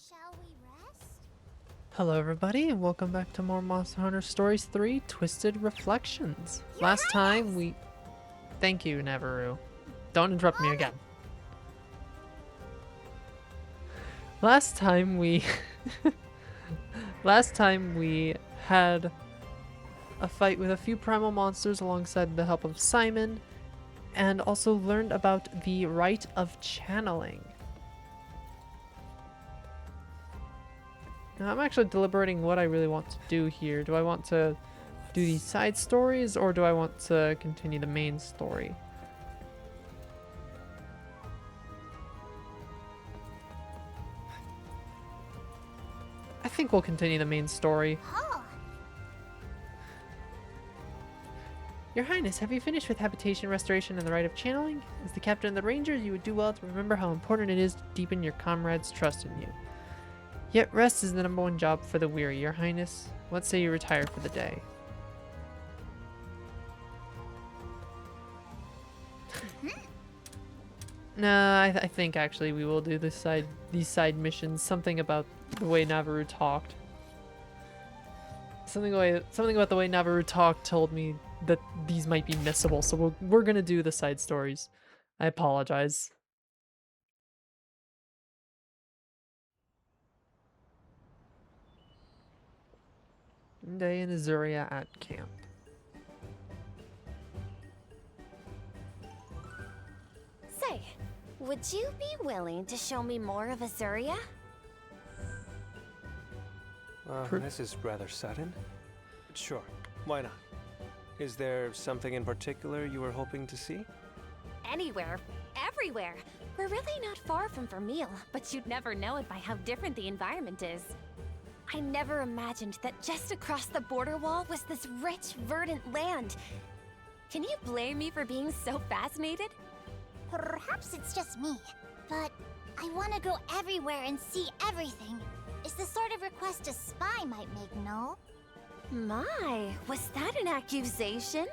Shall we rest? Hello everybody and welcome back to more Monster Hunter Stories 3 Twisted Reflections. Your Last time Highness! we... Thank you, Navaroo. Don't interrupt me again. Last time we... Last time we had a fight with a few primal monsters alongside the help of Simon, and also learned about the rite of channeling. Now I'm actually deliberating what I really want to do here. Do I want to do these side stories or do I want to continue the main story? I think we'll continue the main story. Oh, Your Highness, have you finished with habitation restoration and the rite of channeling? As the captain of the Rangers, you would do well to remember how important it is to deepen your comrades' trust in you. Yet rest is the #1 job for the weary, Your Highness. Let's say you retire for the day. Nah, I think actually we will do these side missions. Something about the way Navaroo talked. Something about the way Navaroo talked told me that these might be missable, so we're gonna do the side stories. I apologize. Day in Azuria at camp. say, would you be willing to show me more of Azuria? This is rather sudden. Sure, why not? Is there something in particular you were hoping to see? Anywhere, everywhere. We're really not far from Vermeil, but you'd never know it by how different the environment is. I never imagined that just across the border wall was this rich, verdant land. Can you blame me for being so fascinated? Perhaps it's just me, but I want to go everywhere and see everything. Is the sort of request a spy might make, no? My, was that an accusation?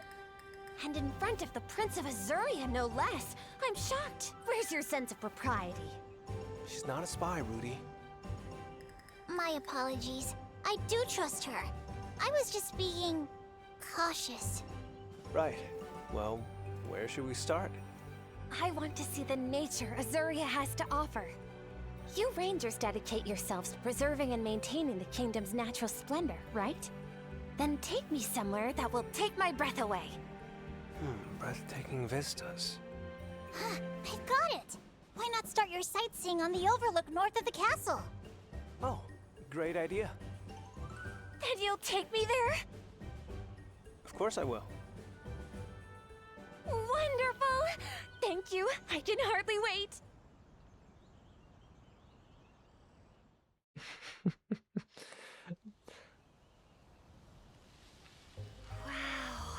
And in front of the Prince of Azuria, no less. I'm shocked. Where's your sense of propriety? She's not a spy, Rudy. My apologies. I do trust her. I was just being cautious. Right. Well, where should we start? I want to see the nature Azuria has to offer. You Rangers dedicate yourselves to preserving and maintaining the kingdom's natural splendor, right? Then take me somewhere that will take my breath away. Breathtaking vistas. I've got it! Why not start your sightseeing on the overlook north of the castle? Oh, great idea. Then you'll take me there? Of course I will. Wonderful! Thank you. I can hardly wait. Wow.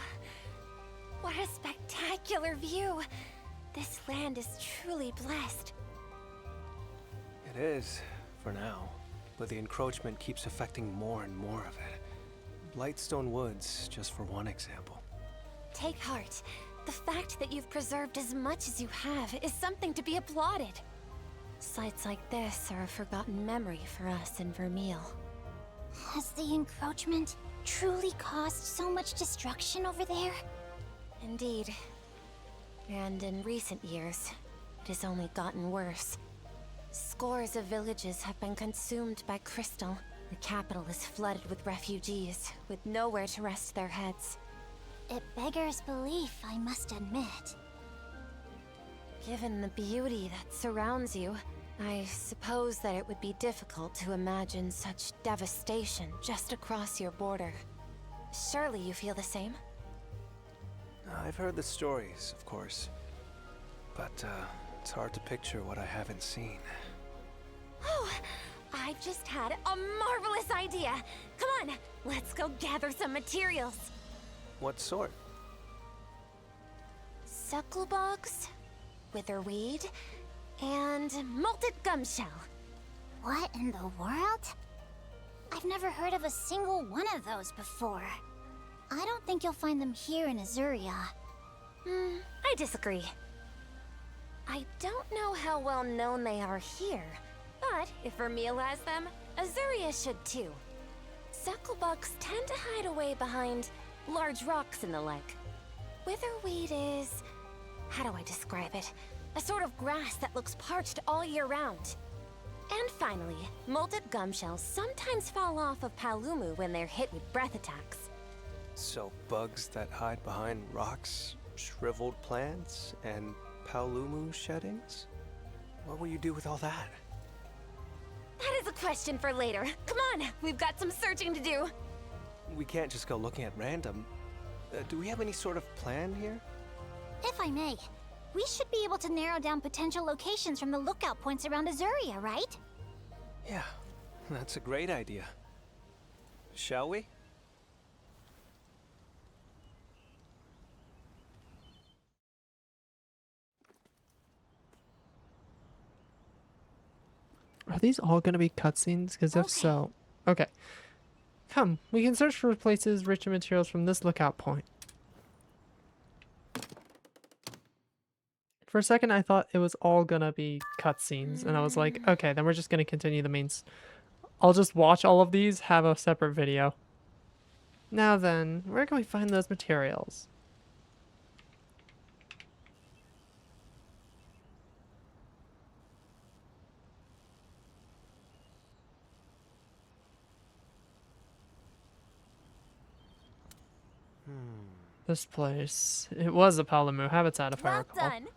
What a spectacular view. This land is truly blessed. It is, for now. But the encroachment keeps affecting more and more of it. Blightstone Woods, just for one example. Take heart. The fact that you've preserved as much as you have is something to be applauded. Sites like this are a forgotten memory for us in Vermeil. Has the encroachment truly caused so much destruction over there? Indeed. And in recent years, it has only gotten worse. Scores of villages have been consumed by crystal. The capital is flooded with refugees, with nowhere to rest their heads. It beggars belief, I must admit. Given the beauty that surrounds you, I suppose that it would be difficult to imagine such devastation just across your border. Surely you feel the same? I've heard the stories, of course. But, it's hard to picture what I haven't seen. Oh, I've just had a marvelous idea! Come on, let's go gather some materials! What sort? Sucklebugs, witherweed, and malted gumshell. What in the world? I've never heard of a single one of those before. I don't think you'll find them here in Azuria. I disagree. I don't know how well known they are here, But if Vermeil has them, Azuria should too. Sucklebugs tend to hide away behind large rocks and the like. Witherweed is... how do I describe it? A sort of grass that looks parched all year round. And finally, molded gumshells sometimes fall off of Palumu when they're hit with breath attacks. So bugs that hide behind rocks, shriveled plants, and Paolumu sheddings? What will you do with all that? That is a question for later. Come on, we've got some searching to do. We can't just go looking at random. Do we have any sort of plan here? If I may, we should be able to narrow down potential locations from the lookout points around Azuria, right? Yeah, that's a great idea. Shall we? Are these all going to be cutscenes? Because if Okay. so... Okay. Come, we can search for places rich in materials from this lookout point. For a second, I thought it was all going to be cutscenes. And I was like, okay, then we're just going to continue the main... I'll just watch all of these, have a separate video. Now then, where can we find those materials? This place. It was a Palumu habitat, if I Well recall. done.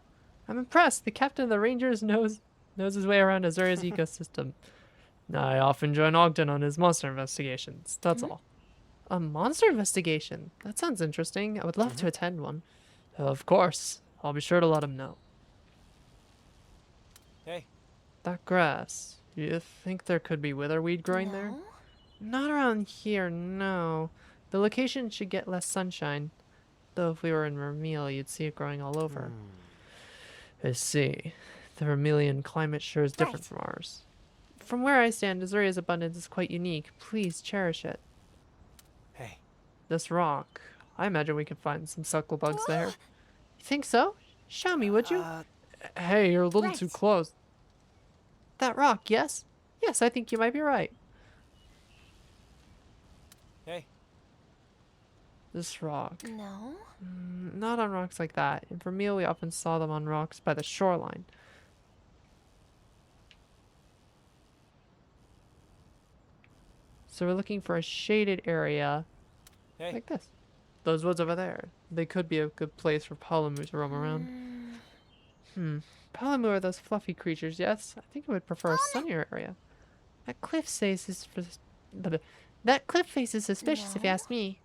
I'm impressed. The captain of the Rangers knows his way around Azuria's ecosystem. I often join Ogden on his monster investigations. That's all. A monster investigation? That sounds interesting. I would love to attend one. Of course. I'll be sure to let him know. Hey. That grass. You think there could be witherweed growing there? No? Not around here, no. The location should get less sunshine. Though if we were in Vermeil, you'd see it growing all over. I see. The Vermilion climate sure is different Right. from ours. From where I stand, Azuria's abundance is quite unique. Please cherish it. Hey. This rock. I imagine we could find some sucklebugs there. You think so? Show me, would you? Hey, you're a little too Right. close. That rock, yes? Yes, I think you might be right. Hey. This rock. No? Not on rocks like that. In Vermeil, we often saw them on rocks by the shoreline. So we're looking for a shaded area Hey. like this. Those woods over there. They could be a good place for Palumu to roam around. Palumu are those fluffy creatures, yes? I think I would prefer a sunnier area. That cliff face is that cliff face is suspicious if you No. ask me.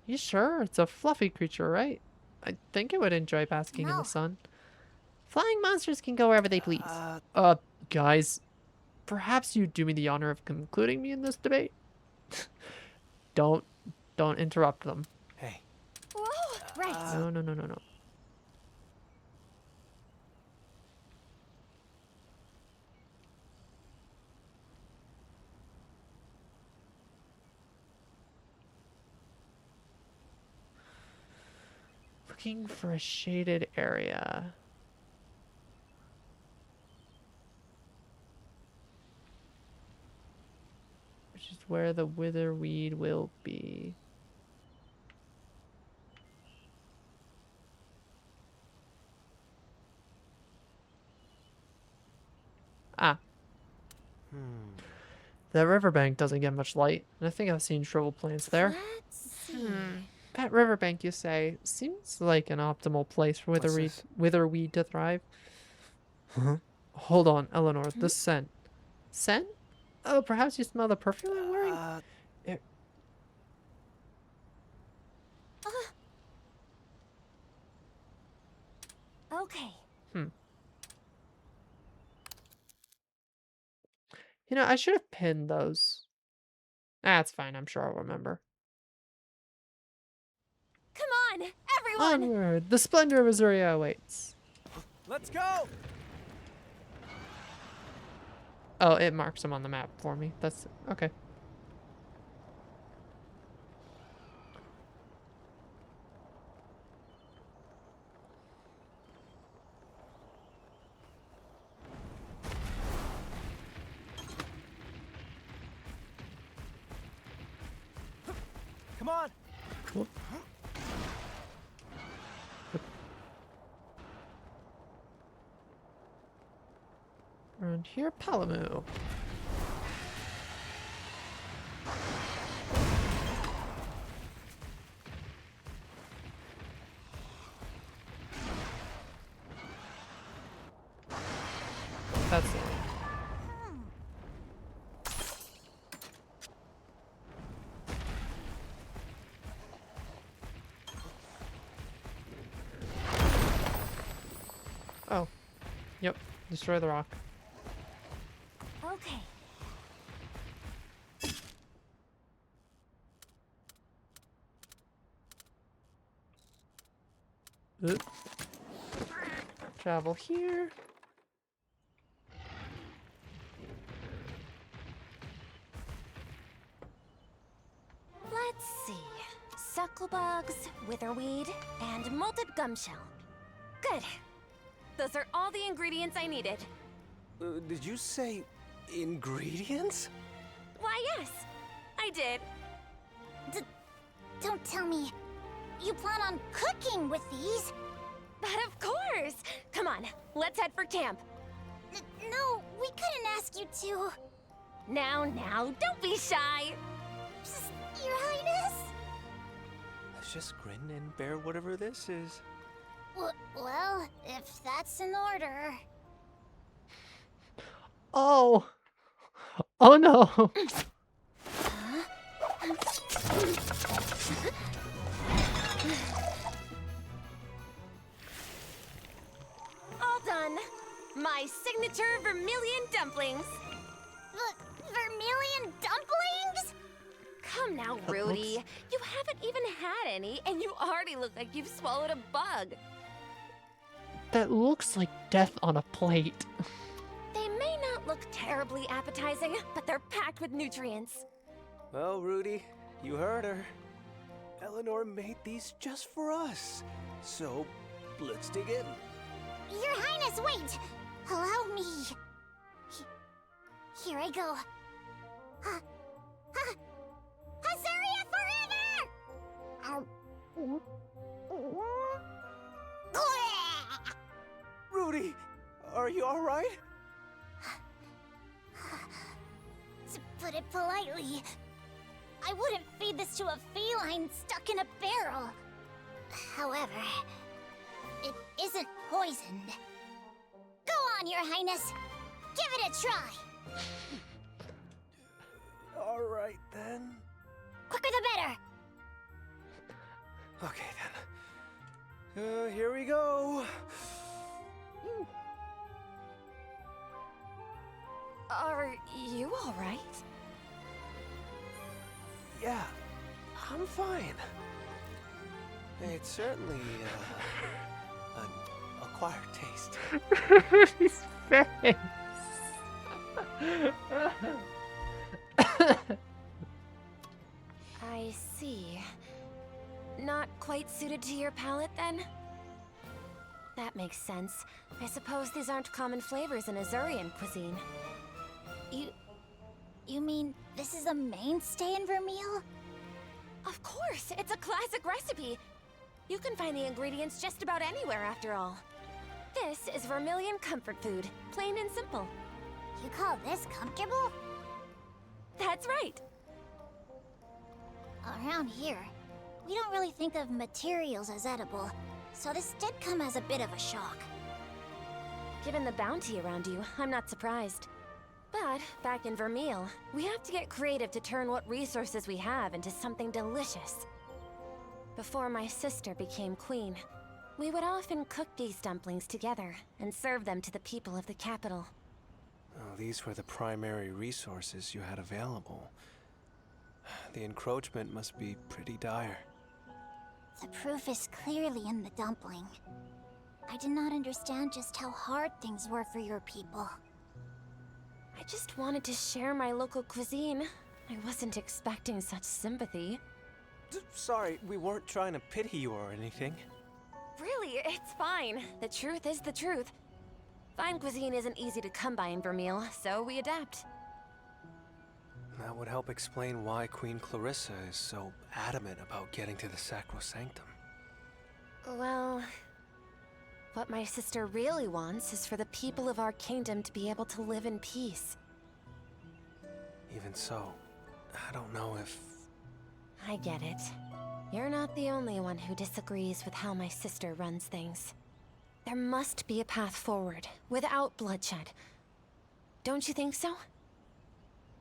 You sure? It's a fluffy creature, right? I think it would enjoy basking in No. the sun. Flying monsters can go wherever they please. Uh, Guys, perhaps you do me the honor of concluding me in this debate? Don't interrupt them. hey. Whoa! Right. No. Looking for a shaded area. Which is where the witherweed will be. Ah. That riverbank doesn't get much light, and I think I've seen shriveled plants there. Let's see. That riverbank, you say, seems like an optimal place for this? witherweed to thrive. Hold on, Eleanor, the scent. Scent? Oh, perhaps you smell the perfume I'm wearing? Okay. You know, I should have pinned those. That's fine, I'm sure I'll remember. Come on, everyone! Onward! The splendor of Azuria awaits. Let's go! Oh, it marks them on the map for me. That's okay. Come on! Whoop. Around here, Palamu. That's it. Oh. Yep. Destroy the rock. Okay. Oop. Travel here. Let's see. Sucklebugs, witherweed, and molted gumshell. Good. Those are all the ingredients I needed. Did you say ingredients? Why, yes. I did. Don't tell me. You plan on cooking with these? But of course! Come on, let's head for camp. No, we couldn't ask you to. Now, don't be shy. Psst, Your Highness? Let's just grin and bear whatever this is. Well, if that's in order. Oh! Oh no! All done. My signature vermilion dumplings. Vermilion dumplings? Come now, That Rudy. looks- You haven't even had any, and you already look like you've swallowed a bug. That looks like death on a plate. They may not look terribly appetizing, but they're packed with nutrients. Well, Rudy, you heard her. Eleanor made these just for us. So, let's dig in. Your Highness, wait! Allow me. Here I go. Azaria forever! Rudy, are you alright? To put it politely, I wouldn't feed this to a feline stuck in a barrel. However, it isn't poisoned. Go on, Your Highness. Give it a try. Alright then. Quicker the better. Okay then. Here we go. Are you all right? Yeah, I'm fine. It's certainly an acquired taste. His face. I see. Not quite suited to your palate, then? That makes sense. I suppose these aren't common flavors in Azurian cuisine. You mean this is a mainstay in Vermeil? Of course! It's a classic recipe! You can find the ingredients just about anywhere, after all. This is Vermilion comfort food, plain and simple. You call this comfortable? That's right! Around here, we don't really think of materials as edible, so this did come as a bit of a shock. Given the bounty around you, I'm not surprised. But, back in Vermeil, we have to get creative to turn what resources we have into something delicious. Before my sister became queen, we would often cook these dumplings together and serve them to the people of the capital. Oh, these were the primary resources you had available. The encroachment must be pretty dire. The proof is clearly in the dumpling. I did not understand just how hard things were for your people. I just wanted to share my local cuisine. I wasn't expecting such sympathy. Sorry, we weren't trying to pity you or anything. Really, it's fine. The truth is the truth. Fine cuisine isn't easy to come by in Vermeil, so we adapt. That would help explain why Queen Clarissa is so adamant about getting to the Sacrosanctum. Well, what my sister really wants is for the people of our kingdom to be able to live in peace. Even so, I don't know if... I get it. You're not the only one who disagrees with how my sister runs things. There must be a path forward, without bloodshed. Don't you think so?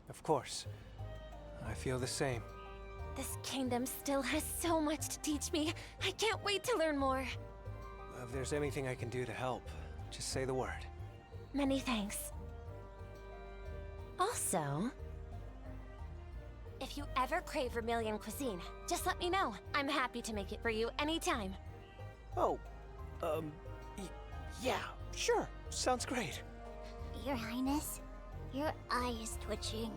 Of course. I feel the same. This kingdom still has so much to teach me. I can't wait to learn more. If there's anything I can do to help, just say the word. Many thanks. Also, if you ever crave Vermilion cuisine, just let me know. I'm happy to make it for you anytime. Oh, yeah, sure. Sounds great. Your Highness, your eye is twitching.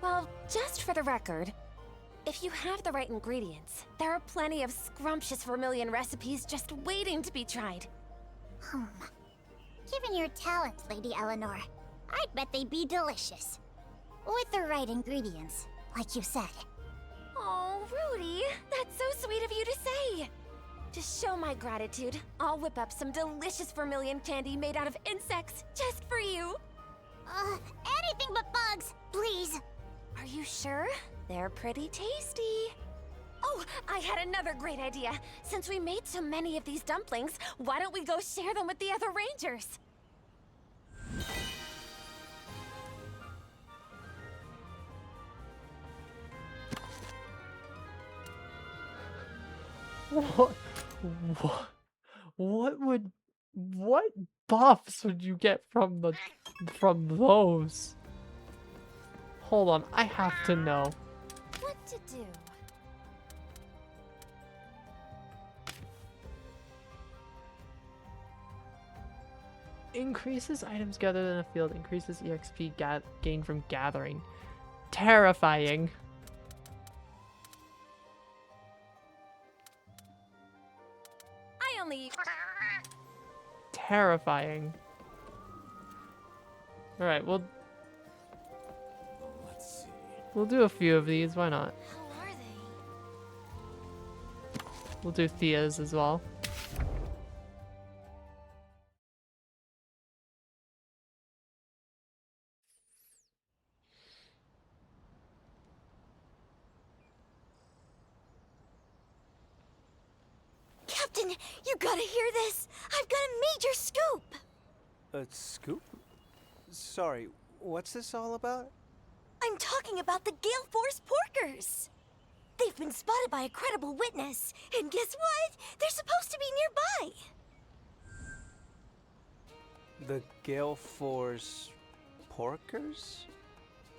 Well, just for the record, if you have the right ingredients, there are plenty of scrumptious Vermilion recipes just waiting to be tried. Given your talent, Lady Eleanor, I'd bet they'd be delicious. With the right ingredients, like you said. Oh, Rudy, that's so sweet of you to say. To show my gratitude, I'll whip up some delicious Vermilion candy made out of insects just for you. Anything but bugs, please. Are you sure? They're pretty tasty. Oh, I had another great idea. Since we made so many of these dumplings, why don't we go share them with the other rangers? What buffs would you get from those? Hold on, I have to know. What to do? Increases items gathered in a field, increases EXP gained from gathering. Terrifying. I only... Terrifying. Alright, we'll do a few of these, why not? How are they? We'll do Thea's as well. Captain, you gotta hear this! I've got a major scoop! A scoop? Sorry, what's this all about? I'm talking about the Gale Force Porkers! They've been spotted by a credible witness, and guess what? They're supposed to be nearby! The Gale Force... Porkers?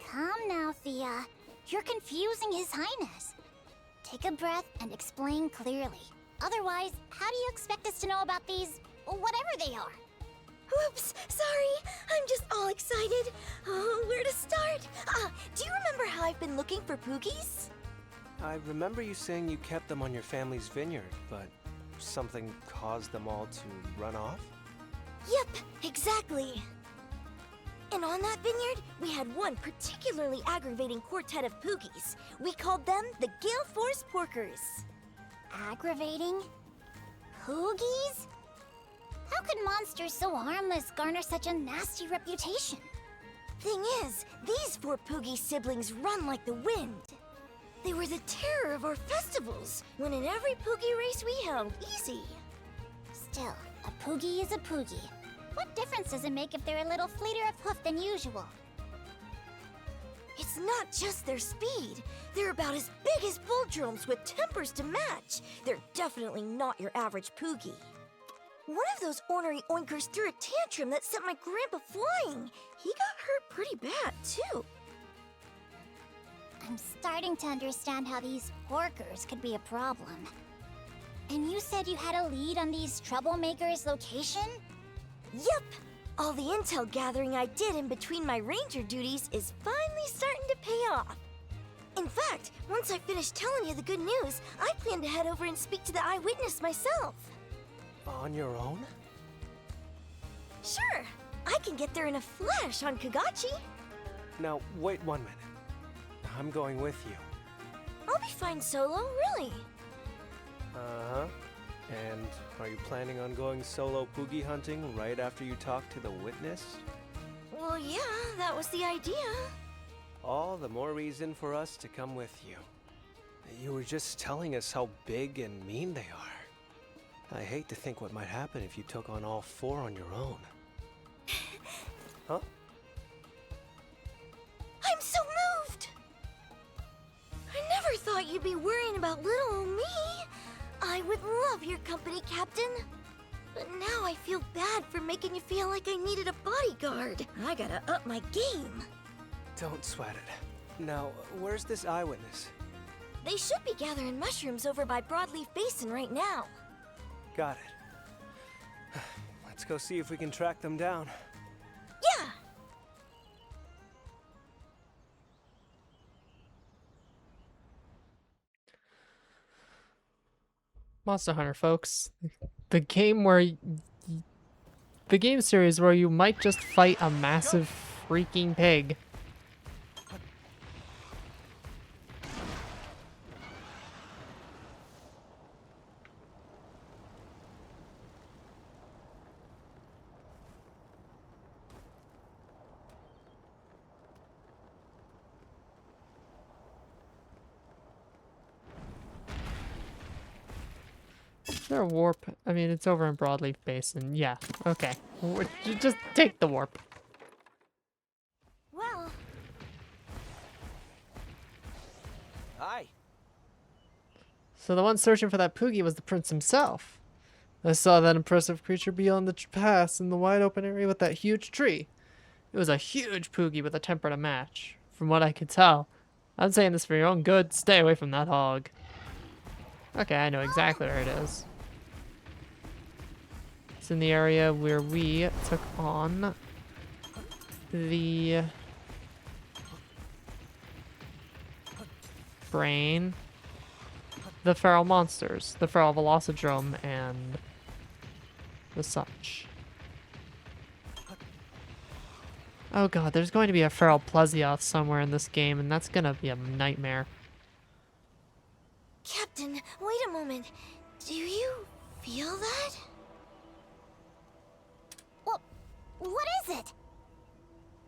Calm now, Thea. You're confusing His Highness. Take a breath and explain clearly. Otherwise, how do you expect us to know about these, whatever they are? Whoops, sorry. I'm just all excited. Oh, where to start? Do you remember how I've been looking for Poogies? I remember you saying you kept them on your family's vineyard, but something caused them all to run off? Yep, exactly. And on that vineyard, we had one particularly aggravating quartet of Poogies. We called them the Gale Force Porkers. Aggravating? Poogies? How could monsters so harmless garner such a nasty reputation? Thing is, these 4 Poogie siblings run like the wind. They were the terror of our festivals, winning every Poogie race we held, easy. Still, a Poogie is a Poogie. What difference does it make if they're a little fleeter of hoof than usual? It's not just their speed. They're about as big as bull drums with tempers to match. They're definitely not your average Poogie. One of those ornery oinkers threw a tantrum that sent my grandpa flying. He got hurt pretty bad, too. I'm starting to understand how these porkers could be a problem. And you said you had a lead on these troublemakers' location? Yep! All the intel gathering I did in between my ranger duties is finally starting to pay off. In fact, once I finish telling you the good news, I plan to head over and speak to the eyewitness myself. On your own? Sure, I can get there in a flash on Kagachi. Now, wait 1 minute. I'm going with you. I'll be fine solo, really. Uh-huh. And are you planning on going solo Poogie hunting right after you talk to the witness? Well, yeah, that was the idea. All the more reason for us to come with you. You were just telling us how big and mean they are. I hate to think what might happen if you took on all 4 on your own. Huh? I'm so moved! I never thought you'd be worrying about little old me. I would love your company, Captain. But now I feel bad for making you feel like I needed a bodyguard. I gotta up my game. Don't sweat it. Now, where's this eyewitness? They should be gathering mushrooms over by Broadleaf Basin right now. Got it. Let's go see if we can track them down. Yeah! Monster Hunter, folks. The game where the game series where you might just fight a massive freaking pig. Is there a warp? I mean, it's over in Broadleaf Basin. Yeah, okay. Just take the warp. Well, Hi. So the one searching for that Poogie was the prince himself. I saw that impressive creature beyond the pass in the wide open area with that huge tree. It was a huge Poogie with a temper to match. From what I could tell. I'm saying this for your own good. Stay away from that hog. Okay, I know exactly where it is. It's in the area where we took on the brain, the feral monsters, the feral Velocidrome, and the such. Oh god, there's going to be a feral Plesioth somewhere in this game, and that's gonna be a nightmare. Captain, wait a moment. Do you feel that? What is it?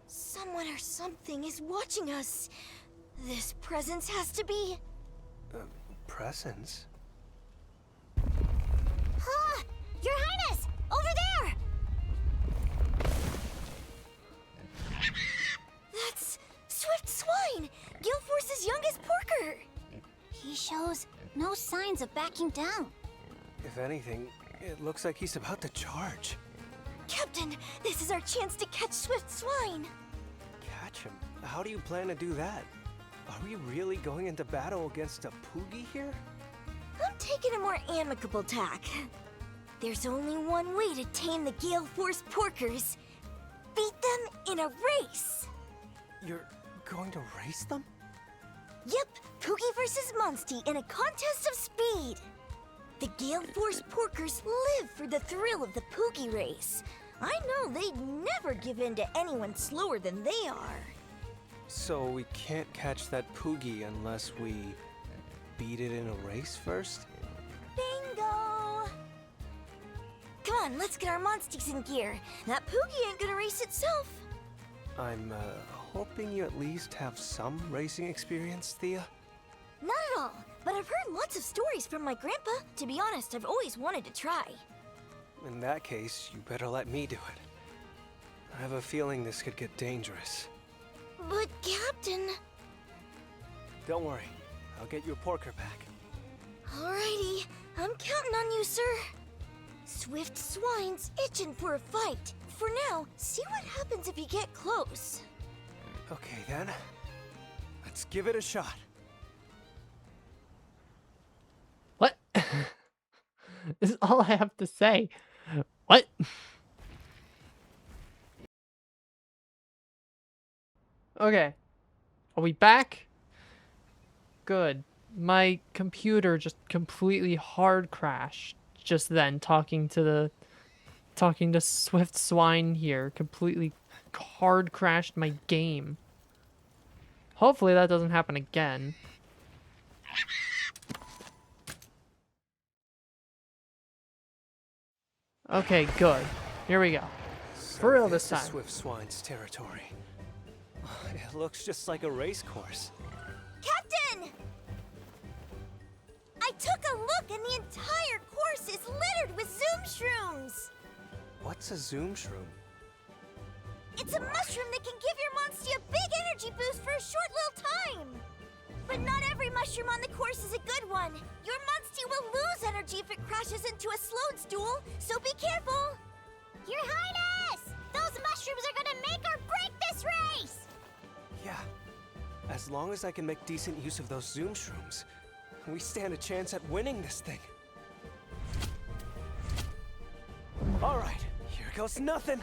Someone or something is watching us. This presence has to be... Presence? Ah! Your Highness! Over there! That's Swift Swine! Gilforce's youngest porker! He shows no signs of backing down. If anything, it looks like he's about to charge. Captain, this is our chance to catch Swift Swine! Catch him? How do you plan to do that? Are we really going into battle against a Poogie here? I'm taking a more amicable tack. There's only one way to tame the Gale Force porkers. Beat them in a race! You're going to race them? Yep, Poogie versus Monstie in a contest of speed. The Gale Force porkers live for the thrill of the Poogie race. I know they'd never give in to anyone slower than they are. So we can't catch that Poogie unless we beat it in a race first? Bingo! Come on, let's get our Monsties in gear. That Poogie ain't gonna race itself. I'm hoping you at least have some racing experience, Thea. Not at all, but I've heard lots of stories from my grandpa. To be honest, I've always wanted to try. In that case, you better let me do it. I have a feeling this could get dangerous. But, Captain... Don't worry, I'll get your porker back. Alrighty, I'm counting on you, sir. Swift Swine's itching for a fight. For now, see what happens if you get close. Okay then, let's give it a shot. What? This is all I have to say. What? Okay. Are we back? Good. My computer just completely hard crashed just then talking to Swift Swine here. Completely hard crashed my game. Hopefully that doesn't happen again. Okay, good. Here we go. So For real this is time. Swift Swine's territory. It looks just like a race course. Captain! I took a look and the entire course is littered with Zoom Shrooms! What's a Zoom Shroom? It's a mushroom that can give your Monstie a big energy boost for a short little time! But not every mushroom on the course is a good one. Your Monstie will lose energy if it crashes into a Slowstool, so be careful! Your Highness! Those mushrooms are gonna make or break this race! Yeah. As long as I can make decent use of those Zoom Shrooms, we stand a chance at winning this thing. Alright, here goes nothing!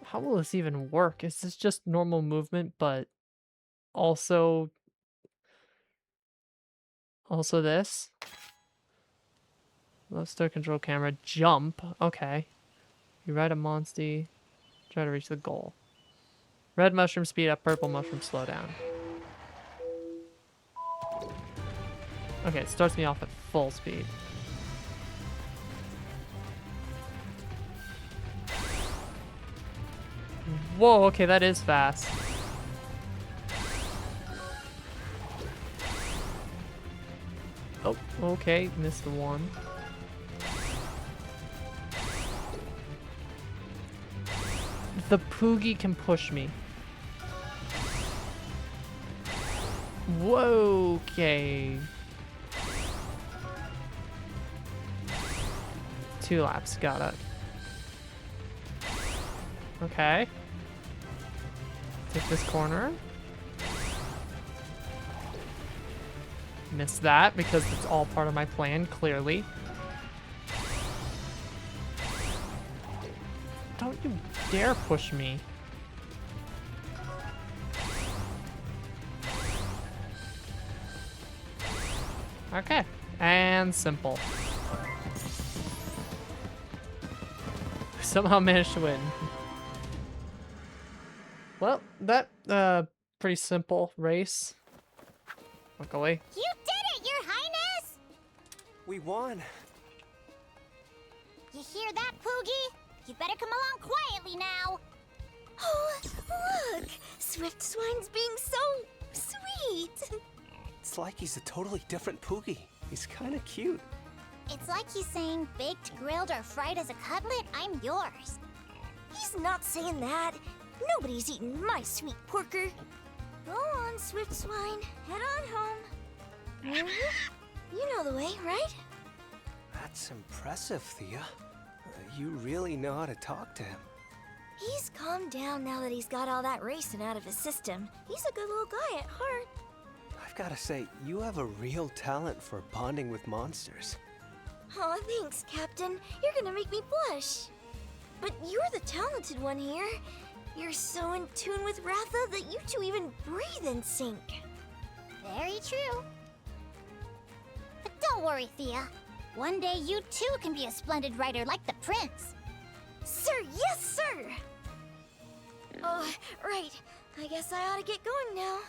How will this even work? Is this just normal movement, but also this? Left stick control camera, jump. Okay. You ride a Monstie, try to reach the goal. Red mushroom speed up, purple mushroom slow down. Okay, it starts me off at full speed. Whoa, okay, that is fast. Oh, okay, missed the one. The Poogie can push me. Whoa, okay. 2 laps, got it. Okay. Take this corner. Missed that because it's all part of my plan, clearly. Don't you dare push me. Okay, and simple. Somehow managed to win. Well, that pretty simple race. Luckily. You did it, Your Highness! We won! You hear that, Poogie? You better come along quietly now. Oh, look! Swift Swine's being so sweet! It's like he's a totally different Poogie. He's kinda cute. It's like he's saying, baked, grilled, or fried as a cutlet, I'm yours. He's not saying that. Nobody's eating my sweet porker. Go on, Swift Swine. Head on home. You know the way, right? That's impressive, Thea. You really know how to talk to him. He's calmed down now that he's got all that racing out of his system. He's a good little guy at heart. I've gotta say, you have a real talent for bonding with monsters. Aw, thanks, Captain. You're gonna make me blush. But you're the talented one here. You're so in tune with Ratha that you two even breathe in sync. Very true. But don't worry, Thea. One day you too can be a splendid writer like the prince. Sir, yes, sir! Oh, right. I guess I ought to get going now.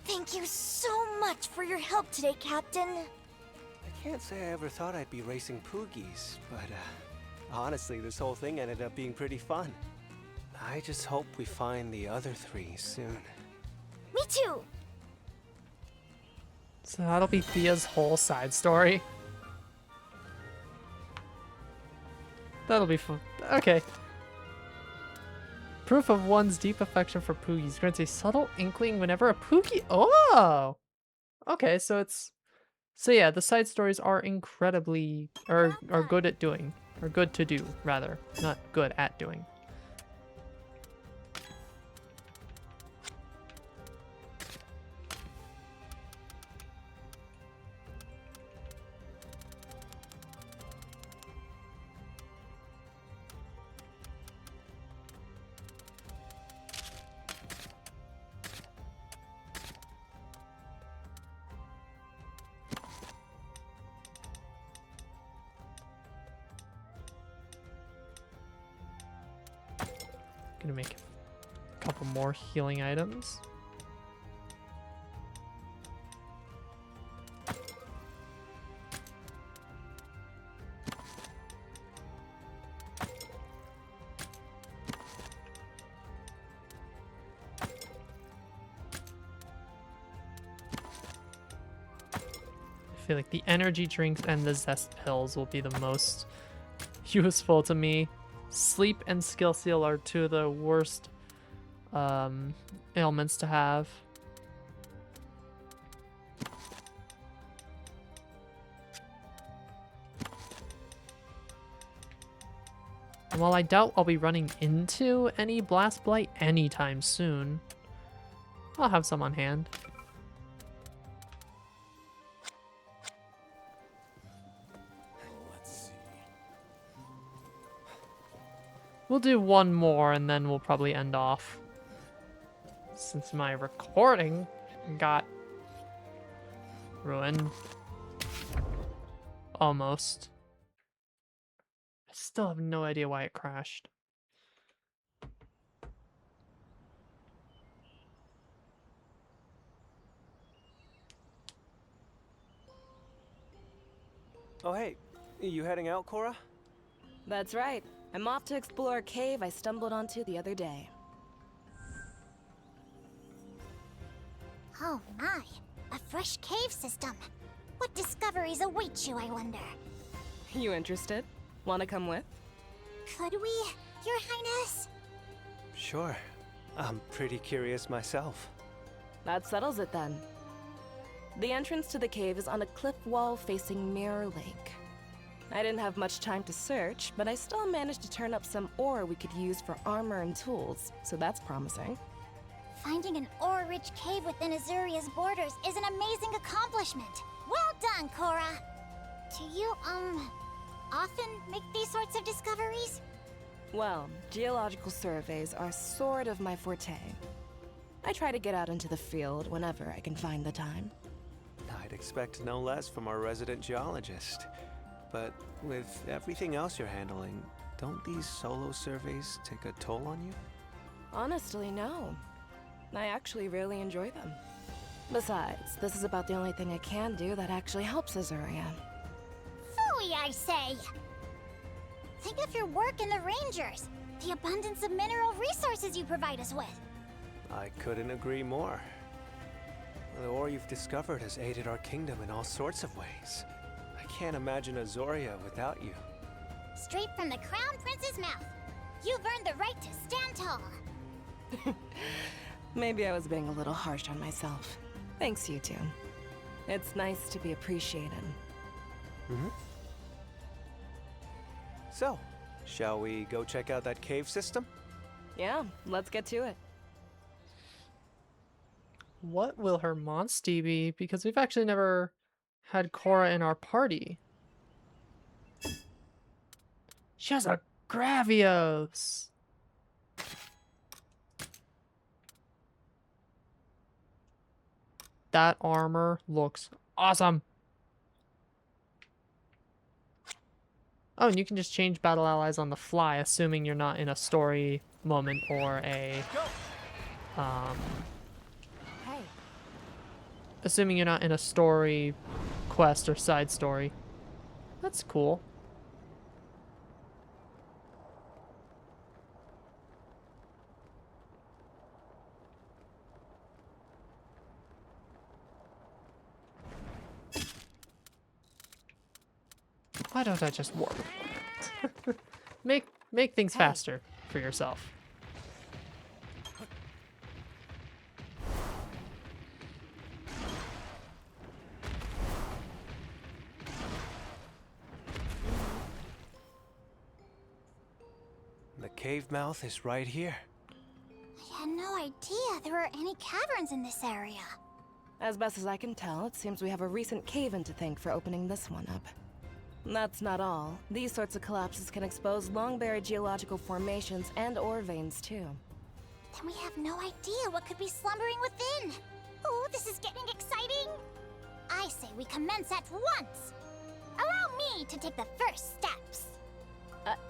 Thank you so much for your help today, Captain. I can't say I ever thought I'd be racing Poogies, but honestly, this whole thing ended up being pretty fun. I just hope we find the other 3 soon. Me too. So that'll be Thea's whole side story. That'll be fun. Okay. Proof of one's deep affection for Poogies grants a subtle inkling whenever a Poogie. Oh! Okay, so it's. So yeah, the side stories are incredibly. Are good at doing. Or good to do, rather. Not good at doing. Gonna make a couple more healing items. I feel like the energy drinks and the zest pills will be the most useful to me. Sleep and skill seal are two of the worst ailments to have. And while I doubt I'll be running into any Blast Blight anytime soon, I'll have some on hand. Let's see. We'll do one more and then we'll probably end off. Since my recording got ruined. Almost. I still have no idea why it crashed. Oh, hey. You heading out, Cora? That's right. I'm off to explore a cave I stumbled onto the other day. Oh my, a fresh cave system. What discoveries await you, I wonder? You interested? Wanna come with? Could we, Your Highness? Sure. I'm pretty curious myself. That settles it then. The entrance to the cave is on a cliff wall facing Mirror Lake. I didn't have much time to search, but I still managed to turn up some ore we could use for armor and tools, so that's promising. Finding an ore-rich cave within Azuria's borders is an amazing accomplishment. Well done, Cora. Do you, often make these sorts of discoveries? Well, geological surveys are sort of my forte. I try to get out into the field whenever I can find the time. I'd expect no less from our resident geologist. But with everything else you're handling, don't these solo surveys take a toll on you? Honestly, no. I actually really enjoy them. Besides, this is about the only thing I can do that actually helps Azuria. Phooey, I say! Think of your work in the Rangers, the abundance of mineral resources you provide us with. I couldn't agree more. The ore you've discovered has aided our kingdom in all sorts of ways. I can't imagine Azuria without you. Straight from the Crown Prince's mouth. You've earned the right to stand tall. Maybe I was being a little harsh on myself. Thanks, you two. It's nice to be appreciated. Mm-hmm. So, shall we go check out that cave system? Yeah, let's get to it. What will her Monstie be? Because we've actually never had Cora in our party. She has a Gravios. That armor looks awesome. Oh, and you can just change battle allies on the fly, assuming you're not in a story moment or a assuming you're not in a story quest or side story. That's cool. Why don't I just warp? Make things faster for yourself. The cave mouth is right here. I had no idea there were any caverns in this area. As best as I can tell, it seems we have a recent cave-in to thank for opening this one up. That's not all. These sorts of collapses can expose long-buried geological formations and ore veins, too. Then we have no idea what could be slumbering within. Oh, this is getting exciting. I say we commence at once. Allow me to take the first steps.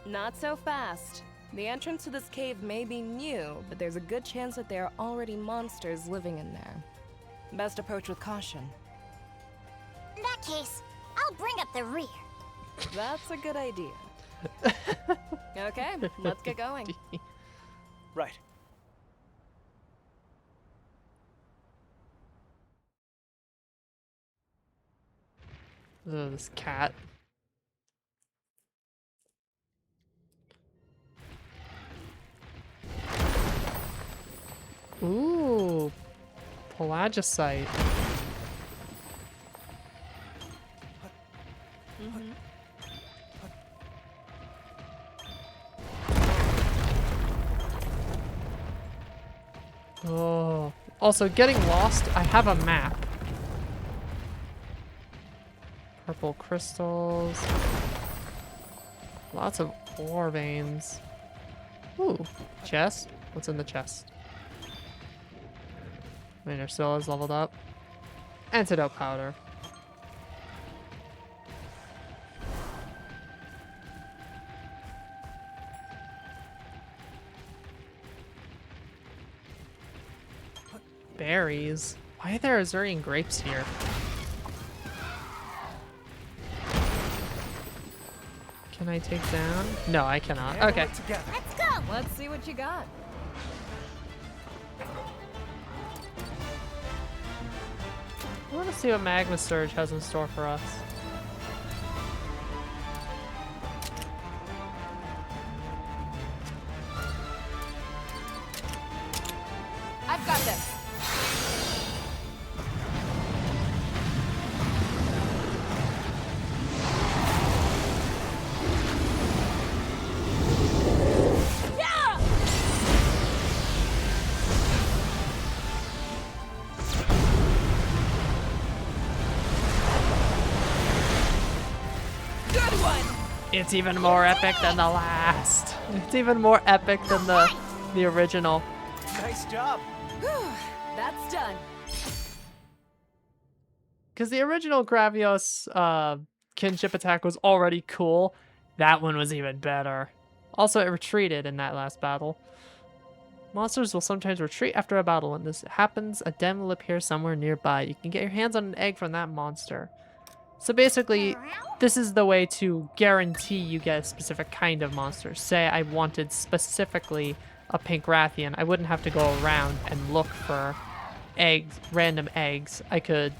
Not so fast. The entrance to this cave may be new, but there's a good chance that there are already monsters living in there. Best approach with caution. In that case, I'll bring up the rear. That's a good idea. Okay, let's get going. Right. Ugh, this cat. Ooh, pelagicite. Oh, also getting lost. I have a map. Purple crystals. Lots of ore veins. Ooh, chest. What's in the chest? Miner still is leveled up. Antidote powder. Berries. Why are there Azurian grapes here? Can I take down? No, I cannot. Handle Okay. it together. Let's go! Let's see what you got. I want to see what Magma Surge has in store for us. I've got this. Good one. It's even more epic than the last. It's even more epic than the original. Nice job. That's done. Because the original Gravios kinship attack was already cool. That one was even better. Also, it retreated in that last battle. Monsters will sometimes retreat after a battle. When this happens, a den will appear somewhere nearby. You can get your hands on an egg from that monster. So basically, this is the way to guarantee you get a specific kind of monster. Say I wanted specifically a pink Rathian, I wouldn't have to go around and look for eggs, random eggs. I could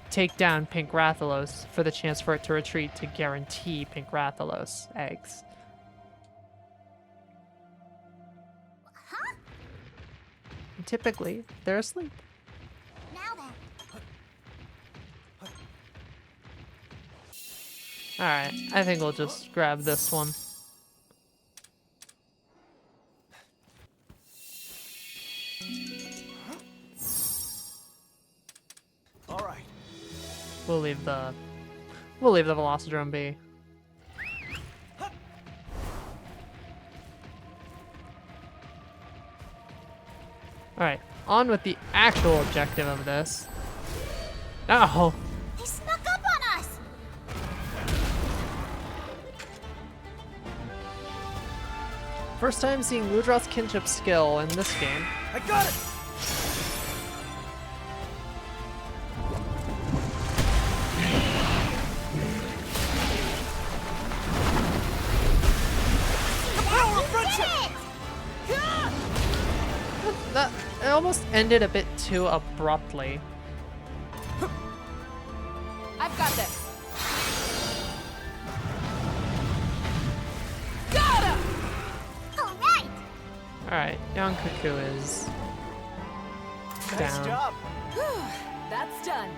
take down pink Rathalos for the chance for it to retreat to guarantee pink Rathalos eggs. Huh? And typically, they're asleep. Now then. Alright, I think we'll just grab this one. All right. We'll leave the Velocidrome be. Alright, on with the actual objective of this. Oh! They snuck up on us! First time seeing Ludroth's kinship skill in this game. I got it. The power of friendship. That it almost ended a bit too abruptly. I've got this. Got him! Alright! Alright, young Cuckoo is Nice down. job. That's done.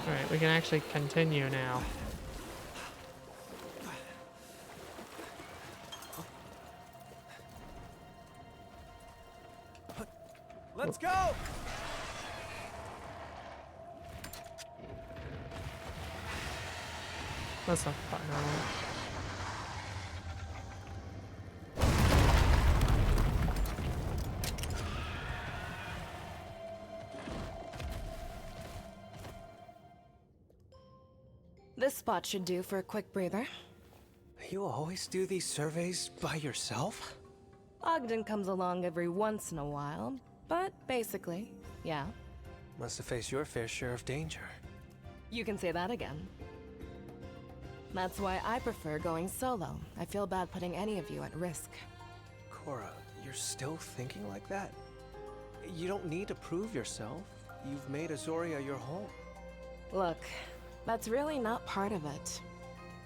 Alright, we can actually continue now. Let's go. That's not fun. This spot should do for a quick breather. You always do these surveys by yourself? Ogden comes along every once in a while, but basically, yeah. Must have faced your fair share of danger. You can say that again. That's why I prefer going solo. I feel bad putting any of you at risk. Cora, you're still thinking like that? You don't need to prove yourself. You've made Azoria your home. Look, that's really not part of it.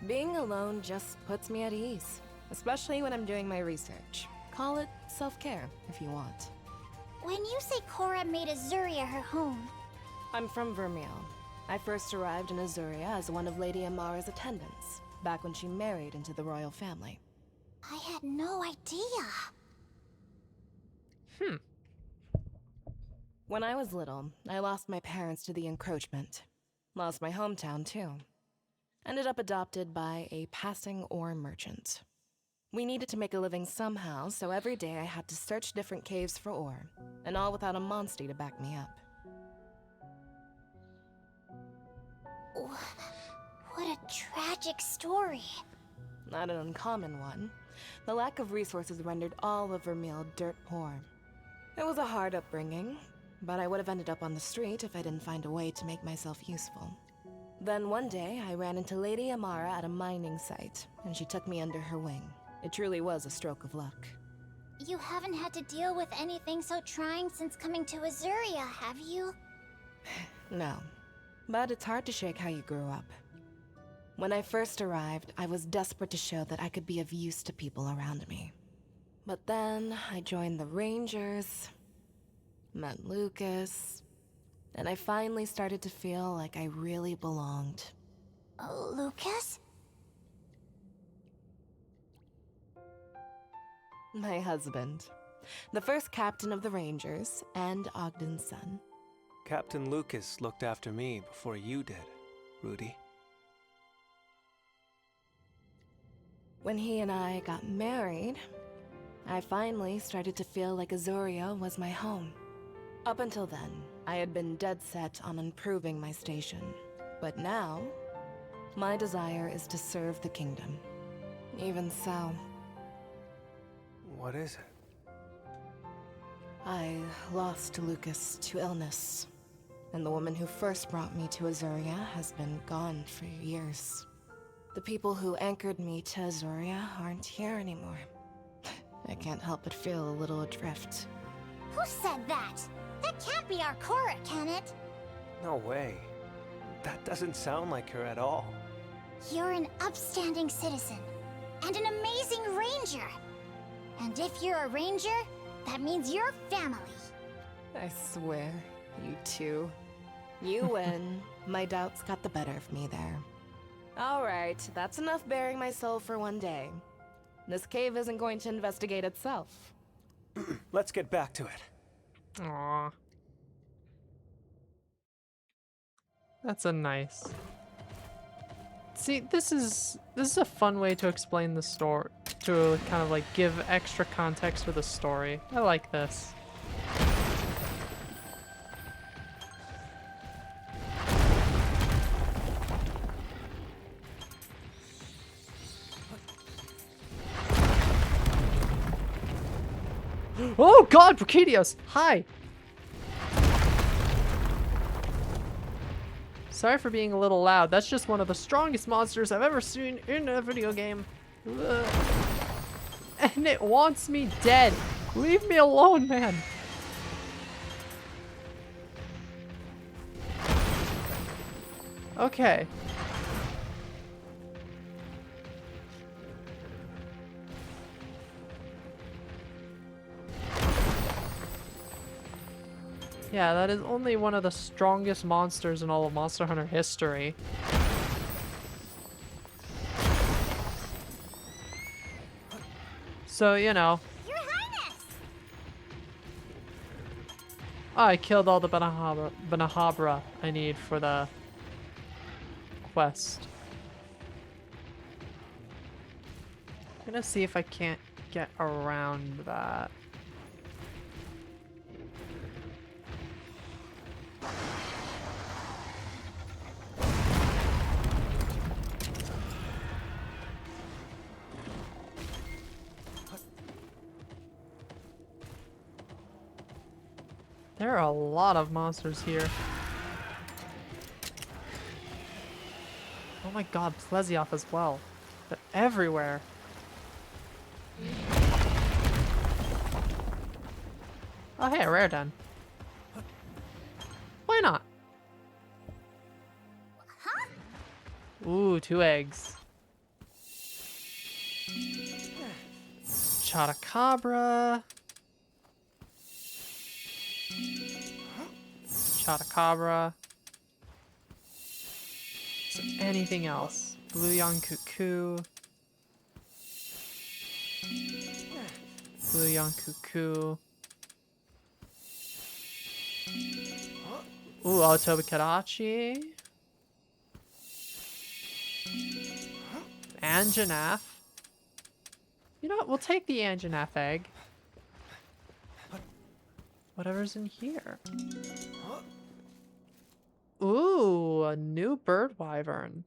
Being alone just puts me at ease, especially when I'm doing my research. Call it self-care if you want. When you say Cora made Azuria her home, I'm from Vermeil. I first arrived in Azuria as one of Lady Amara's attendants, back when she married into the royal family. I had no idea. When I was little, I lost my parents to the encroachment. Lost my hometown, too. Ended up adopted by a passing ore merchant. We needed to make a living somehow, so every day I had to search different caves for ore, and all without a monster to back me up. What a tragic story. Not an uncommon one. The lack of resources rendered all of Vermeil dirt poor. It was a hard upbringing, but I would have ended up on the street if I didn't find a way to make myself useful. Then one day, I ran into Lady Amara at a mining site, and she took me under her wing. It truly was a stroke of luck. You haven't had to deal with anything so trying since coming to Azuria, have you? No, but it's hard to shake how you grew up. When I first arrived, I was desperate to show that I could be of use to people around me. But then, I joined the Rangers, met Lucas, and I finally started to feel like I really belonged. Lucas? My husband. The first captain of the Rangers, and Ogden's son. Captain Lucas looked after me before you did, Rudy. When he and I got married, I finally started to feel like Azuria was my home. Up until then, I had been dead set on improving my station. But now, my desire is to serve the kingdom. Even so, What is it? I lost Lucas to illness. And the woman who first brought me to Azuria has been gone for years. The people who anchored me to Azuria aren't here anymore. I can't help but feel a little adrift. Who said that? That can't be our Cora, can it? No way. That doesn't sound like her at all. You're an upstanding citizen, and an amazing ranger. And if you're a ranger, that means you're family. I swear, you two. You win. My doubts got the better of me there. Alright, that's enough bearing my soul for one day. This cave isn't going to investigate itself. Let's get back to it. Aww. That's a nice. See, this is a fun way to explain the story, to kind of like give extra context for the story. I like this. Oh God, Brachydios! Hi! Sorry for being a little loud. That's just one of the strongest monsters I've ever seen in a video game. Ugh. And it wants me dead. Leave me alone, man. Okay. Yeah, that is only one of the strongest monsters in all of Monster Hunter history. So, you know. Your Highness! I killed all the Banahabra I need for the quest. I'm gonna see if I can't get around that. There are a lot of monsters here. Oh my god, Plesioth as well. They're everywhere. Oh hey, a rare den. Why not? Ooh, 2 eggs. Chotacabra. Chotacabra. Is there anything else? Blue Young Cuckoo. Blue Young Cuckoo. Ooh, Otobikadachi. Anjanath. You know what? We'll take the Anjanath egg. Whatever's in here. Ooh, a new bird wyvern.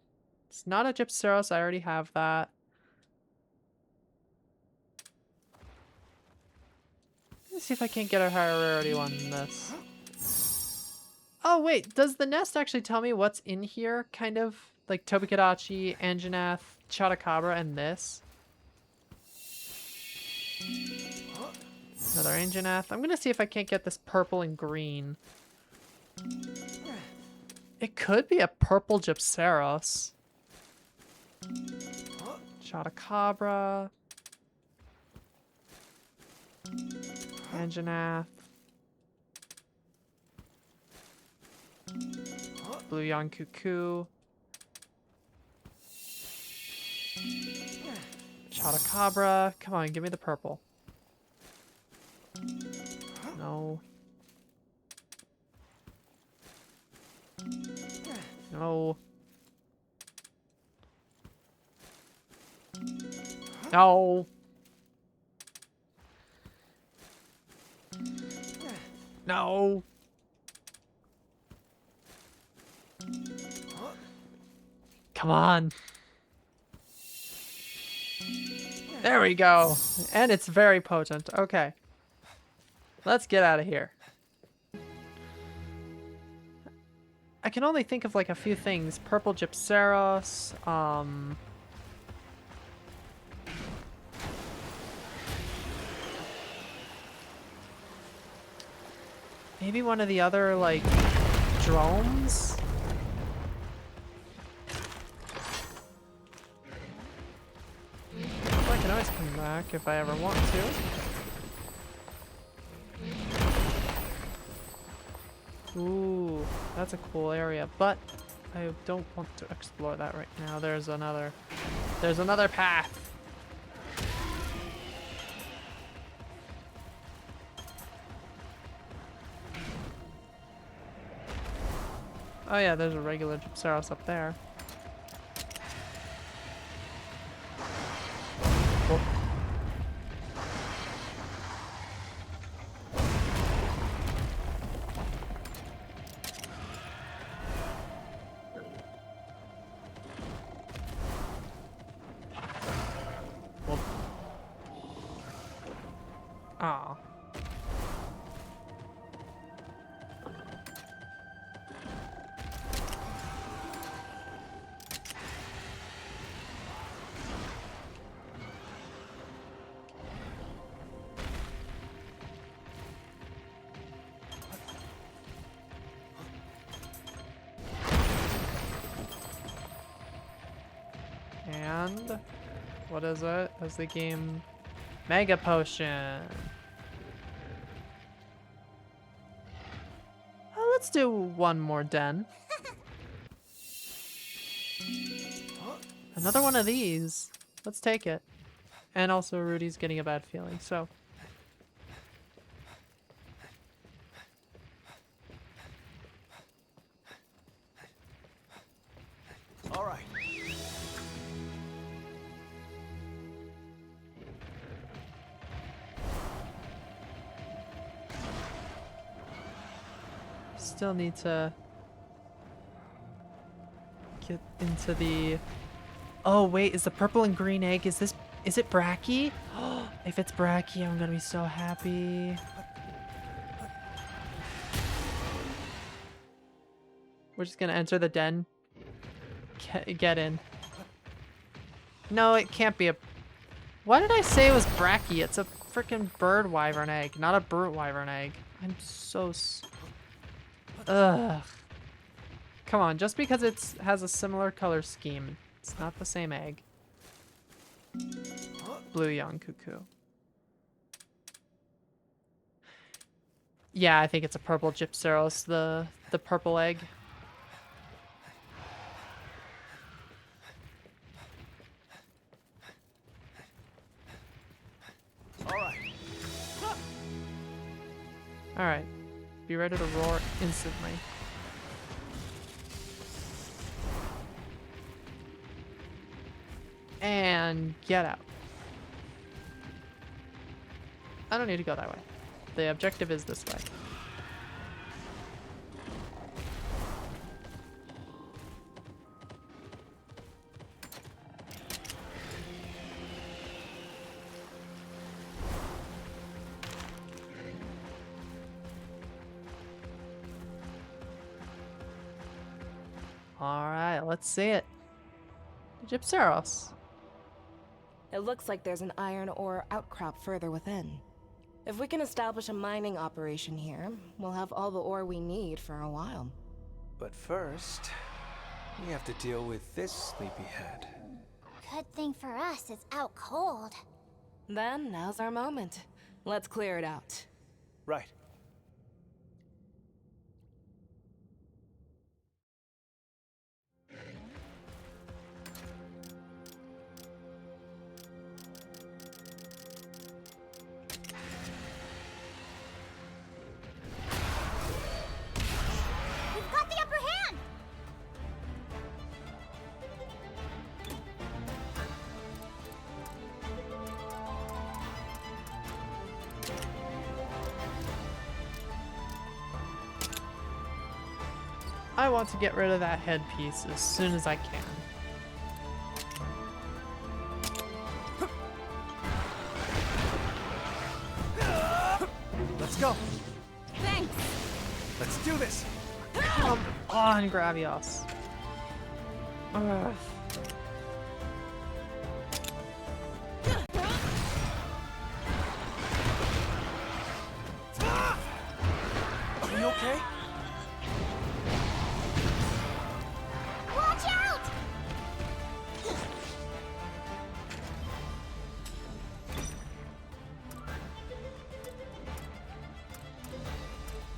It's not a Gypceros, I already have that. Let's see if I can't get a higher rarity one than this. Oh wait, does the nest actually tell me what's in here? Kind of like Tobikadachi, Anjanath, Chotacabra, and this. Another Anjanath. I'm gonna see if I can't get this purple and green. It could be a purple Gypceros. Chotacabra. Anjanath. Blue Young Cuckoo. Chotacabra. Come on, give me the purple. No. No. No. No. Come on. There we go. And it's very potent. Okay. Let's get out of here. I can only think of like a few things. Purple Gypceros, maybe one of the other like drones? Well, I can always come back if I ever want to. Ooh, that's a cool area, but I don't want to explore that right now. There's another path. Oh yeah, there's a regular Gypceros up there. Whoop. Aw. And what is it? Is the game Mega Potion? Let's do one more den. Another one of these. Let's take it. And also Rudy's getting a bad feeling, so. All right. Still need to get into the... Oh wait, is the purple and green egg, is it Bracky? If it's Bracky, I'm gonna be so happy. We're just gonna enter the den. Get in. No, it can't be a... Why did I say it was Bracky? It's a freaking bird wyvern egg, not a burnt wyvern egg. I'm so... Ugh. Come on, just because it has a similar color scheme, it's not the same egg. Blue young cuckoo. Yeah, I think it's a purple Gypceros, the purple egg. Alright. Be ready to roar instantly. And get out. I don't need to go that way. The objective is this way. Alright, let's see it. Gypceros. It looks like there's an iron ore outcrop further within. If we can establish a mining operation here, we'll have all the ore we need for a while. But first, we have to deal with this sleepyhead. Good thing for us it's out cold. Then, now's our moment. Let's clear it out. Right. We've got the upper hand! I want to get rid of that headpiece as soon as I can. Let's go. Thanks. Let's do this. Come on, Gravios. Ugh. Are you okay? Watch out!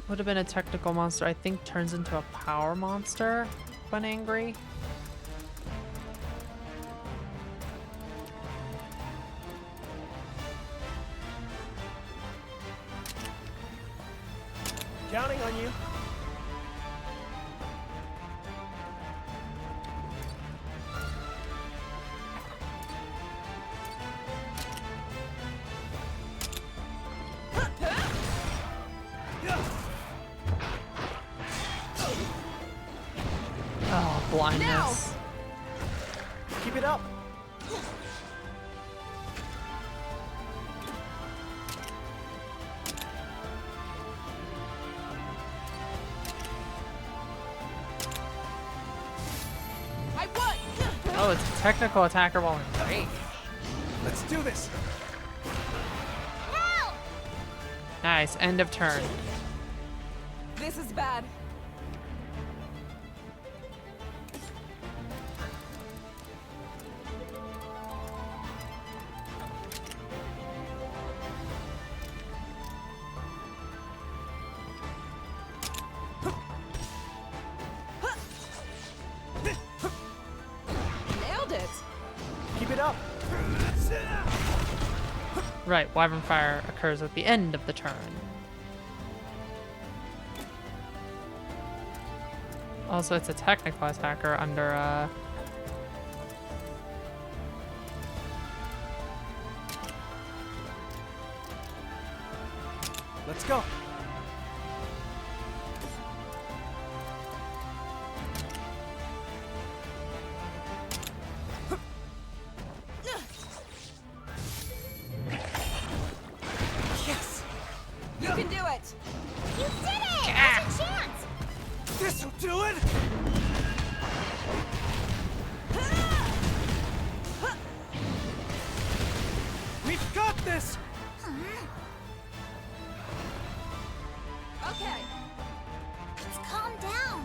Would have been a technical monster. I think turns into a power monster when angry. Counting on you. Oh, blindness. Keep it up. Oh, it's a technical attacker while in rage. Let's do this. No! Nice, end of turn. This is bad. Nailed it. Keep it up. Right, Wyvern Fire occurs at the end of the turn. Also, it's a technical attacker under, Let's go. Yes. You can do it. You did it! There's a chance! This This'll do it! We've got this! Okay. Let's calm down.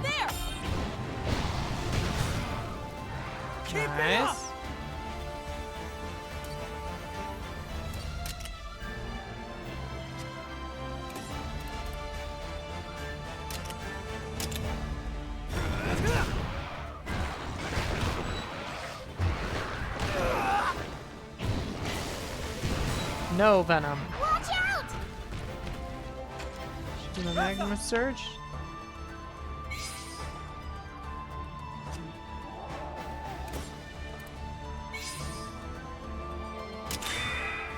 There! Keep it up! Nice. No venom. Watch out! Shooting a magma surge.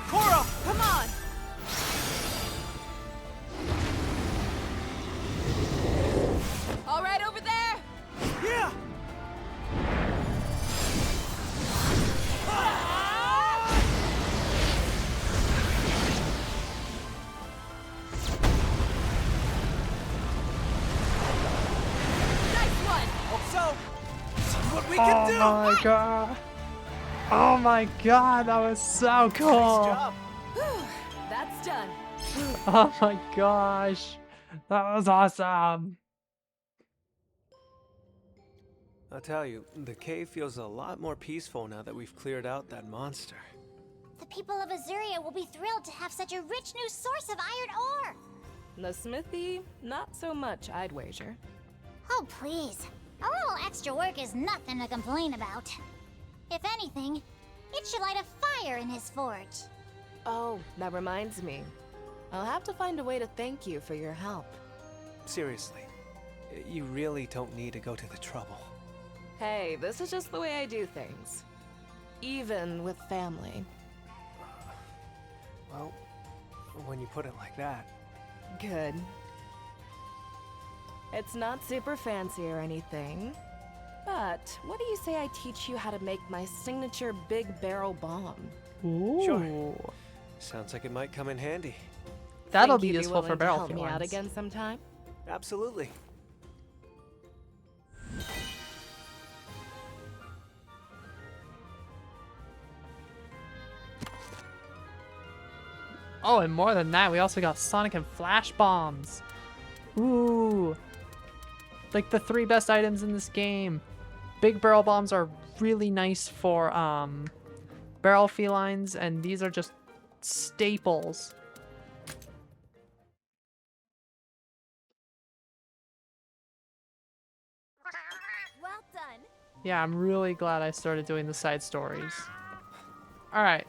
Cora! Come on! All right, over there! Yeah! Nice one! Hope so! See what we Oh can do! my god. Oh my god, that was so cool. Nice job! That's done. Oh my gosh. That was awesome. I'll tell you, the cave feels a lot more peaceful now that we've cleared out that monster. The people of Azuria will be thrilled to have such a rich new source of iron ore. The smithy, not so much, I'd wager. Oh, please. A little extra work is nothing to complain about. If anything, it should light a fire in his forge. Oh, that reminds me. I'll have to find a way to thank you for your help. Seriously, you really don't need to go to the trouble. Hey, this is just the way I do things. Even with family. Well, when you put it like that. Good. It's not super fancy or anything. But what do you say I teach you how to make my signature big barrel bomb? Ooh. Sure. Sounds like it might come in handy. That'll Think be you'd useful for willing to barrel help me out feelings. again sometime? Absolutely. Oh, and more than that, we also got Sonic and Flash Bombs. Ooh. Like the 3 best items in this game. Big barrel bombs are really nice for barrel felines, and these are just staples. Well done. Yeah, I'm really glad I started doing the side stories. Alright.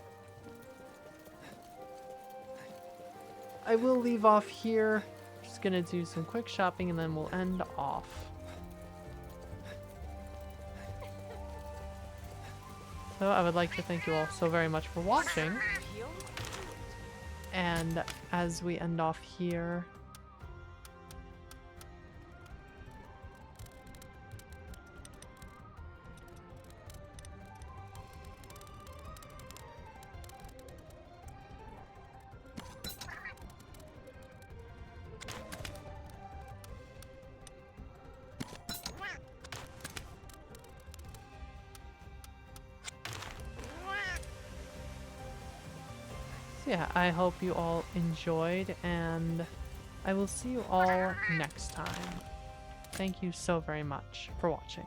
I will leave off here. Just gonna do some quick shopping and then we'll end off. So I would like to thank you all so very much for watching. And as we end off here, yeah, I hope you all enjoyed, and I will see you all next time. Thank you so very much for watching.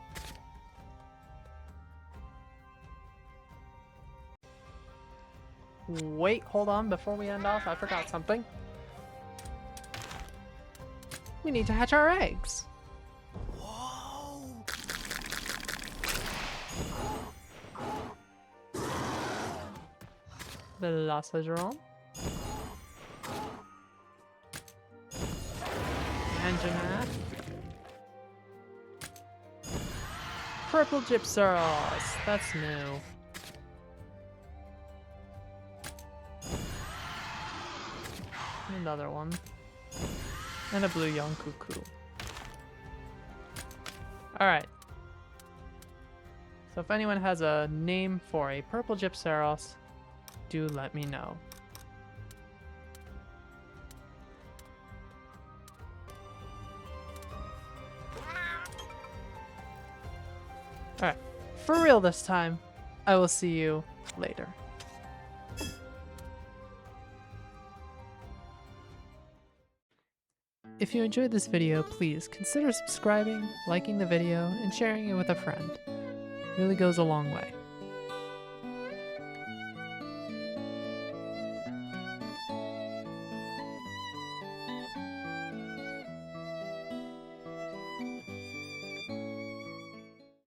Wait, hold on, before we end off, I forgot something. We need to hatch our eggs. Whoa! Velociraptor. Anjanath. Purple Gypsaros. That's new. Another one. And a blue young cuckoo. Alright. So if anyone has a name for a purple Gypceros, do let me know. Alright, for real this time. I will see you later. If you enjoyed this video, please consider subscribing, liking the video, and sharing it with a friend. It really goes a long way.